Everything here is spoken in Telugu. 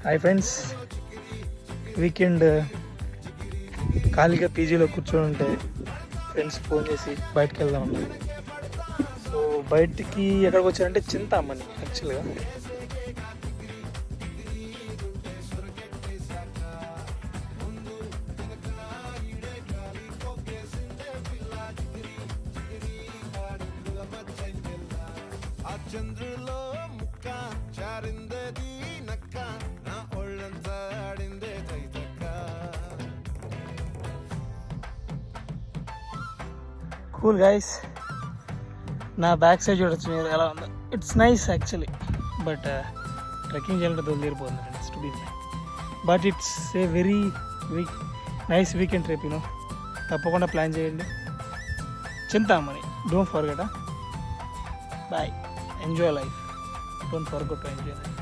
హాయ్ ఫ్రెండ్స్, వీకెండ్ ఖాళీగా పీజీలో కూర్చొని ఉంటే ఫ్రెండ్స్ ఫోన్ చేసి బయటకు వెళ్దాం అన్నారు. సో బయటికి ఎక్కడికి వచ్చారంటే చింతామణి యాక్చువల్గా. చంద్రులో ముక్క చారిందది నక్క నా ఒళ్ళంతా ఆడిందే తైతక్క. కూల్ గైస్, నా బ్యాక్ సైడ్ చూడొచ్చు మీరు ఎలా ఉందో. It's nice actually, but trekking చేయాలంటే దొరికిపోతుంది friends to be. But it's a very nice weekend trip, you know. తప్పకుండా ప్లాన్ చేయండి. Chintamani, don't forget. Bye, enjoy life, don't forget to enjoy life.